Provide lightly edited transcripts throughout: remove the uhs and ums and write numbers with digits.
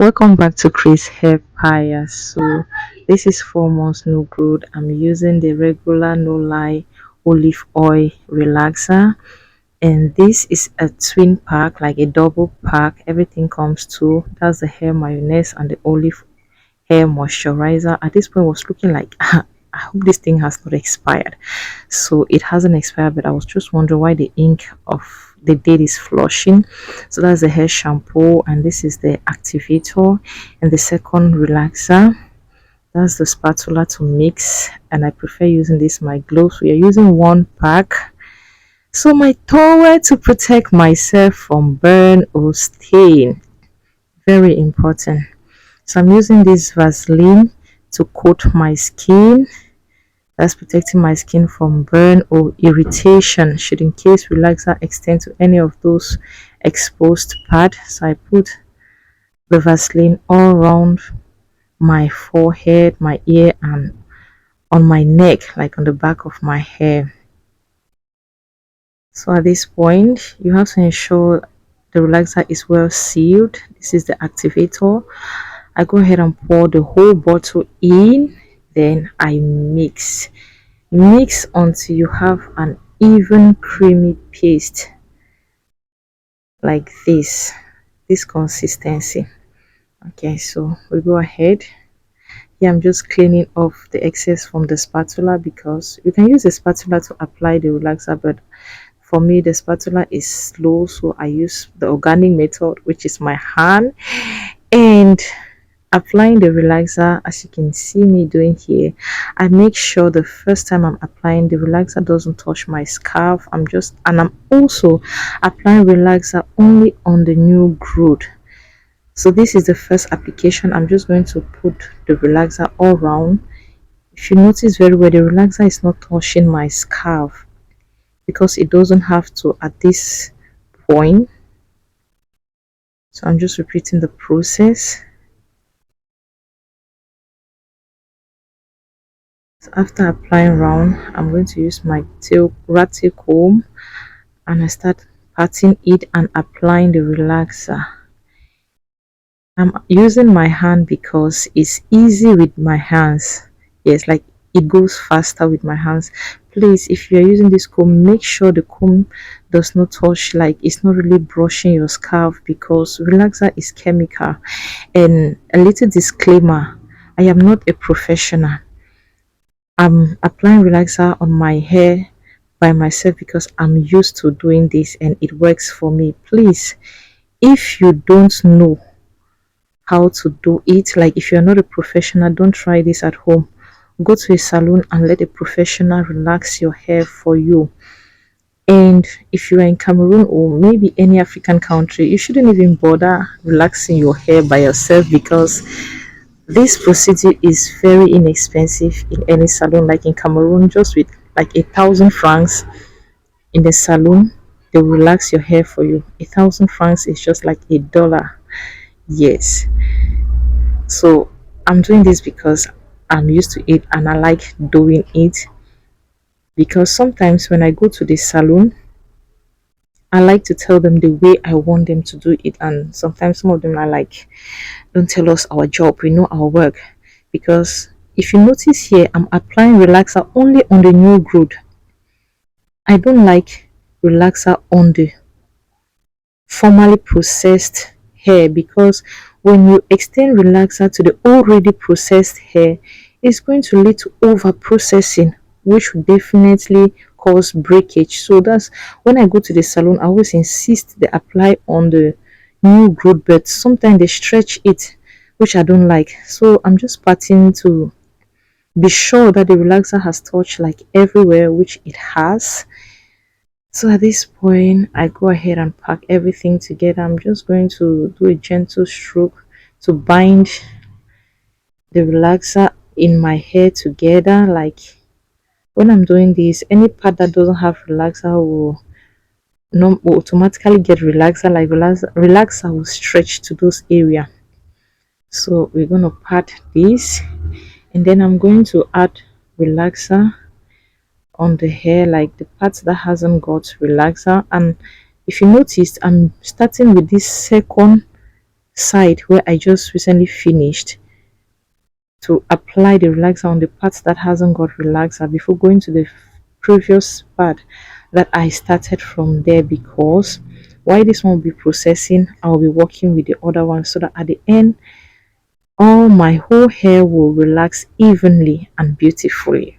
Welcome back to Chris Hair Pie. So this is 4 months no growth. I'm using the regular no lie olive oil relaxer, and this is a twin pack, like a double pack. Everything comes to that's the hair mayonnaise and the olive hair moisturizer. At this point, it was looking like I hope this thing has not expired. So it hasn't expired, but I was just wondering why the ink of the date is flushing. So that's the hair shampoo, and this is the activator, and the second relaxer. That's the spatula to mix, and I prefer using this my gloves. We are using one pack. So my towel to protect myself from burn or stain, very important. So I'm using this Vaseline to coat my skin. That's protecting my skin from burn or irritation should in case relaxer extend to any of those exposed parts. So I put the Vaseline all around my forehead, my ear, and on my neck, like on the back of my hair. So at this point, you have to ensure the relaxer is well sealed. This is the activator. I go ahead and pour the whole bottle in, then I mix until you have an even creamy paste like this consistency. Okay, so we go ahead. Yeah, I'm just cleaning off the excess from the spatula, because you can use the spatula to apply the relaxer, but for me the spatula is slow, so I use the organic method, which is my hand. And applying the relaxer, as you can see me doing here, I make sure the first time I'm applying the relaxer doesn't touch my scalp. I'm also applying relaxer only on the new growth. So this is the first application. I'm just going to put the relaxer all around. If you notice very well, the relaxer is not touching my scalp because it doesn't have to at this point. So I'm just repeating the process. So after applying round, I'm going to use my rat tail comb, and I start patting it and applying the relaxer. I'm using my hand because it's easy with my hands. Yes, like it goes faster with my hands. Please, if you're using this comb, make sure the comb does not touch, like it's not really brushing your scalp, because relaxer is chemical. And a little disclaimer, I am not a professional. I'm applying relaxer on my hair by myself because I'm used to doing this and it works for me. Please, if you don't know how to do it, like if you're not a professional, don't try this at home. Go to a salon and let a professional relax your hair for you. And if you are in Cameroon or maybe any African country, you shouldn't even bother relaxing your hair by yourself, because this procedure is very inexpensive in any salon. Like in Cameroon, just with like 1,000 francs in the salon, they will relax your hair for you. 1,000 francs is just like $1. Yes. So I'm doing this because I'm used to it and I like doing it, because sometimes when I go to the salon, I like to tell them the way I want them to do it, and sometimes some of them are like, don't tell us our job, we know our work. Because if you notice here, I'm applying relaxer only on the new growth. I don't like relaxer on the formally processed hair, because when you extend relaxer to the already processed hair, it's going to lead to over processing, which will definitely cause breakage. So that's when I go to the salon, I always insist they apply on the new growth, but sometimes they stretch it, which I don't like. So I'm just patting to be sure that the relaxer has touched like everywhere, which it has. So at this point, I go ahead and pack everything together. I'm just going to do a gentle stroke to bind the relaxer in my hair together. Like when I'm doing this, any part that doesn't have relaxer will automatically get relaxer. Like relaxer will stretch to those areas. So we're going to pat this, and then I'm going to add relaxer on the hair, like the parts that hasn't got relaxer. And if you noticed, I'm starting with this second side where I just recently finished to apply the relaxer on the parts that hasn't got relaxer before going to the previous part that I started from there, because while this one will be processing, I'll be working with the other one so that at the end all my whole hair will relax evenly and beautifully.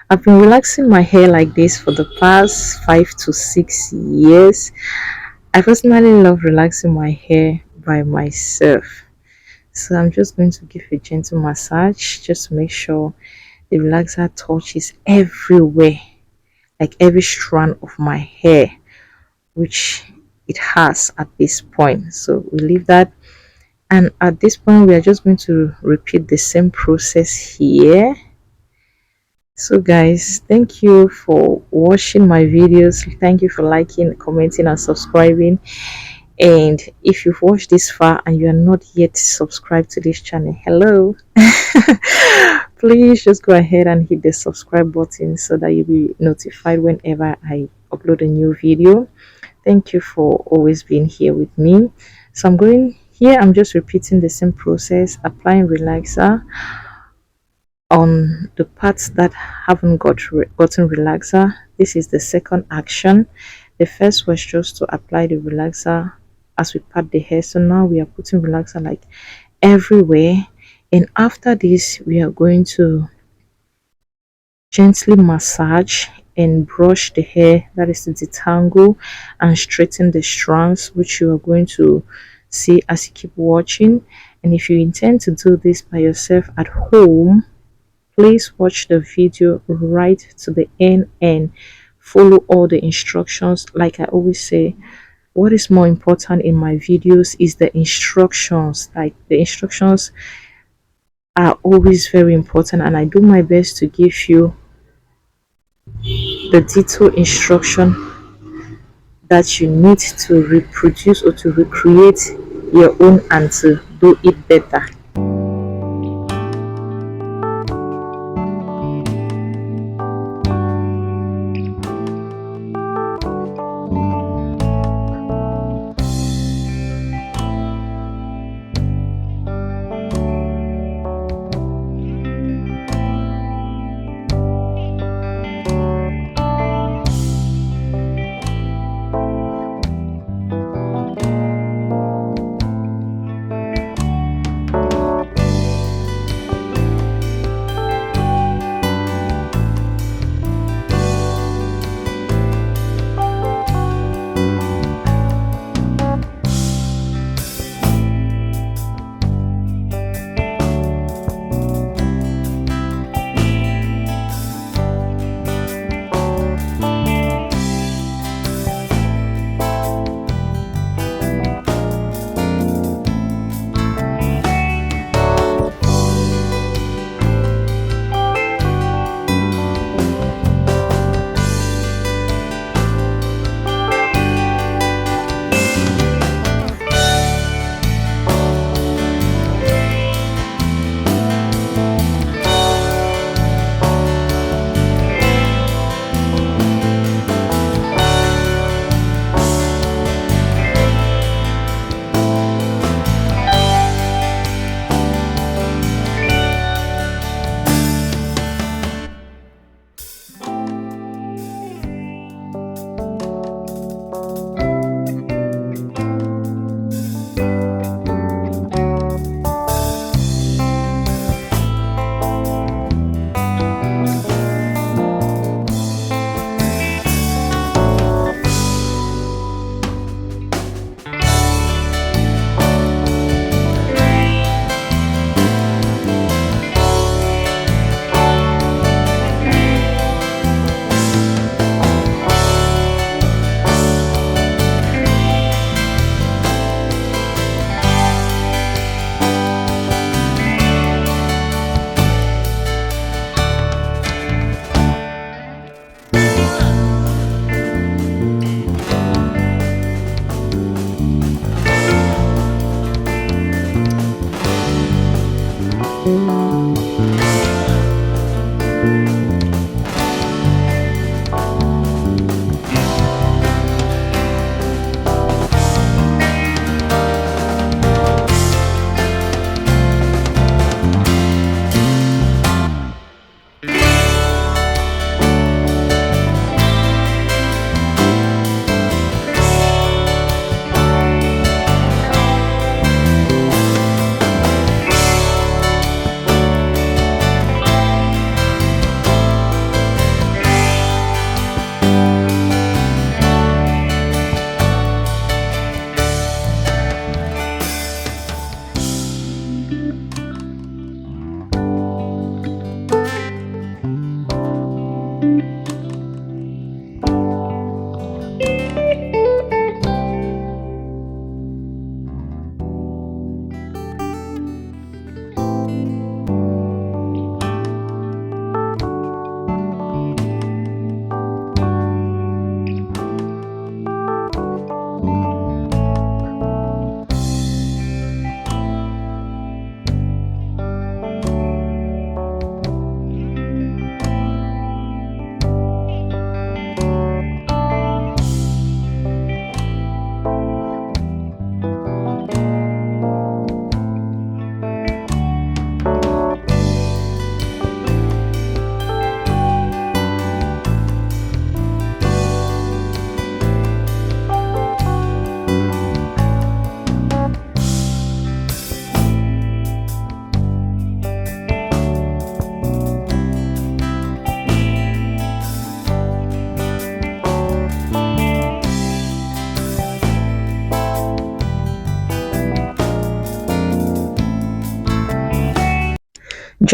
I've been relaxing my hair like this for the past 5 to 6 years. I personally love relaxing my hair by myself. So I'm just going to give a gentle massage just to make sure the relaxer touches everywhere, like every strand of my hair, which it has at this point. So we leave that. And at this point, we are just going to repeat the same process here. So guys, thank you for watching my videos. Thank you for liking, commenting, and subscribing. And if you've watched this far and you are not yet subscribed to this channel, hello. Please just go ahead and hit the subscribe button so that you'll be notified whenever I upload a new video. Thank you for always being here with me. So I'm going here, I'm just repeating the same process, applying relaxer on the parts that haven't gotten relaxer. This is the second action. The first was just to apply the relaxer as we part the hair. So now we are putting relaxer like everywhere, and after this we are going to gently massage and brush the hair, that is to detangle and straighten the strands, which you are going to see as you keep watching. And if you intend to do this by yourself at home, please watch the video right to the end and follow all the instructions. Like I always say, what is more important in my videos is the instructions. Like the instructions are always very important, and I do my best to give you the detailed instruction that you need to reproduce or to recreate your own and to do it better.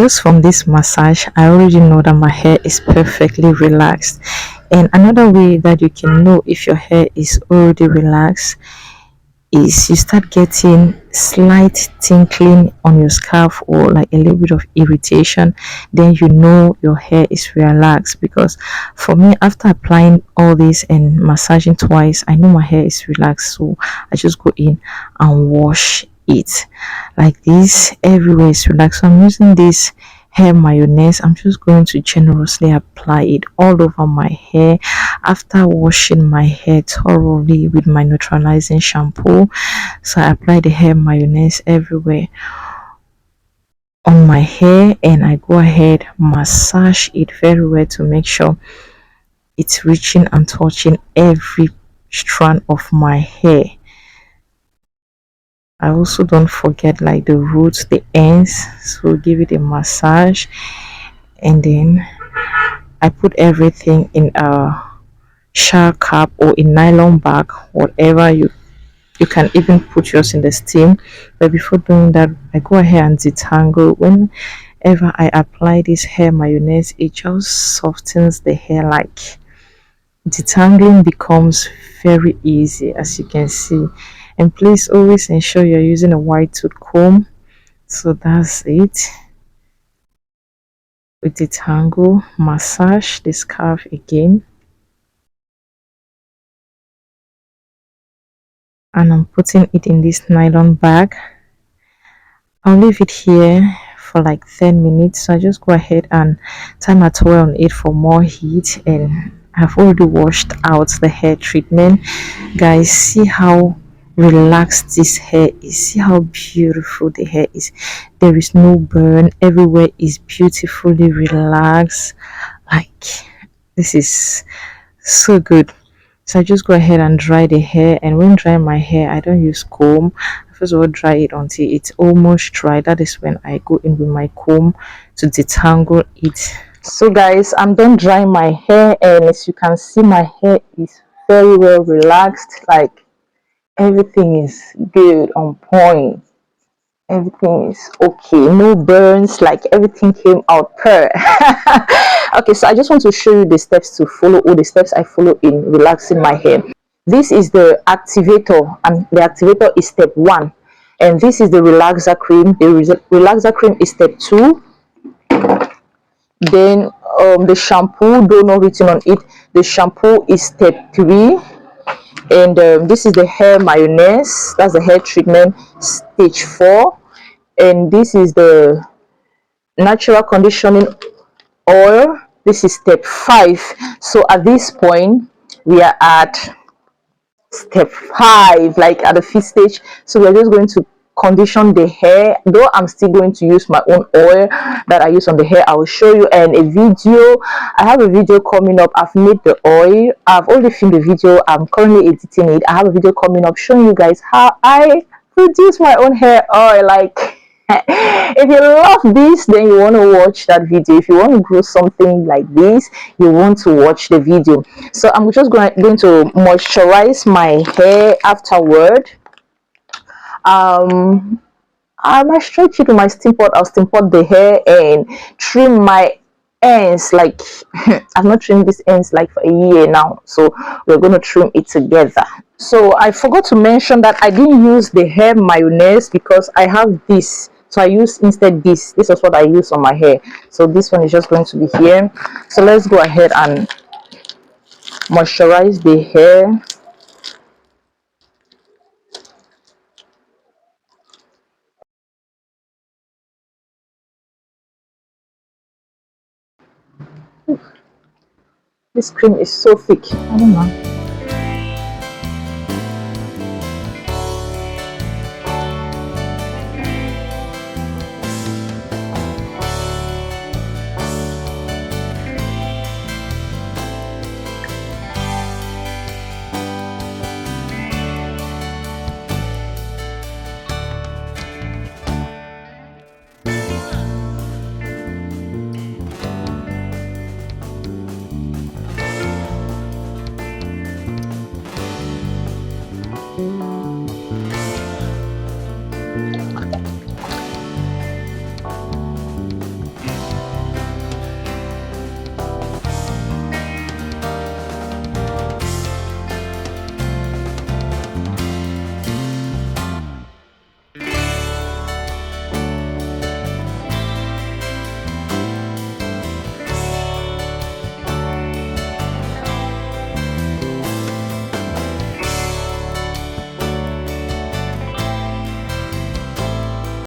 just from this massage, I already know that my hair is perfectly relaxed. And another way that you can know if your hair is already relaxed is you start getting slight tinkling on your scalp or like a little bit of irritation, then you know your hair is relaxed. Because for me, after applying all this and massaging twice, I know my hair is relaxed, so I just go in and wash it like this. Everywhere is relaxed, so I'm using this hair mayonnaise. I'm just going to generously apply it all over my hair after washing my hair thoroughly with my neutralizing shampoo. So I apply the hair mayonnaise everywhere on my hair, and I go ahead massage it very well to make sure it's reaching and touching every strand of my hair. I also don't forget like the roots, the ends, so give it a massage. And then I put everything in a shower cap or a nylon bag, whatever you can even put yours in the steam. But before doing that, I go ahead and detangle. Whenever I apply this hair mayonnaise, it just softens the hair. Like detangling becomes very easy, as you can see. And please always ensure you're using a wide tooth comb. So that's it. We detangle, massage the scarf again, and I'm putting it in this nylon bag. I'll leave it here for like 10 minutes. So I just go ahead and turn my towel on it for more heat, and I've already washed out the hair treatment. Guys, see how relaxed this hair is. See how beautiful the hair is. There is no burn. Everywhere is beautifully relaxed. Like, this is so good. So I just go ahead and dry the hair, and when drying my hair, I don't use comb. I first of all dry it until it's almost dry. That is when I go in with my comb to detangle it. So guys, I'm done drying my hair, and as you can see, my hair is very well relaxed. Like everything is good, on point. Everything is okay, no burns, like everything came out per. Okay, so I just want to show you the steps to follow, or the steps I follow in relaxing my hair. This is the activator, and the activator is step 1, and this is the relaxer cream. The relaxer cream is step 2. Then the shampoo, though not written on it, the shampoo is step 3. And this is the hair mayonnaise, that's the hair treatment, stage 4. And this is the natural conditioning oil, this is step 5. So at this point we are at step 5, like at the 5th stage. So we're just going to condition the hair, though I'm still going to use my own oil that I use on the hair. I will show you in a video. I have a video coming up. I've made the oil, I've already filmed the video, I'm currently editing it. I have a video coming up showing you guys how I produce my own hair oil. Like, if you love this, then you want to watch that video. If you want to grow something like this, you want to watch the video. So I'm just going to moisturize my hair afterward. I might stretch it with my steam pot. I'll steam pot the hair and trim my ends. Like I've not trimmed these ends like for a year now, so we're going to trim it together. So I forgot to mention that I didn't use the hair mayonnaise because I have this, so I use instead this is what I use on my hair. So this one is just going to be here. So let's go ahead and moisturize the hair. This cream is so thick, I don't know.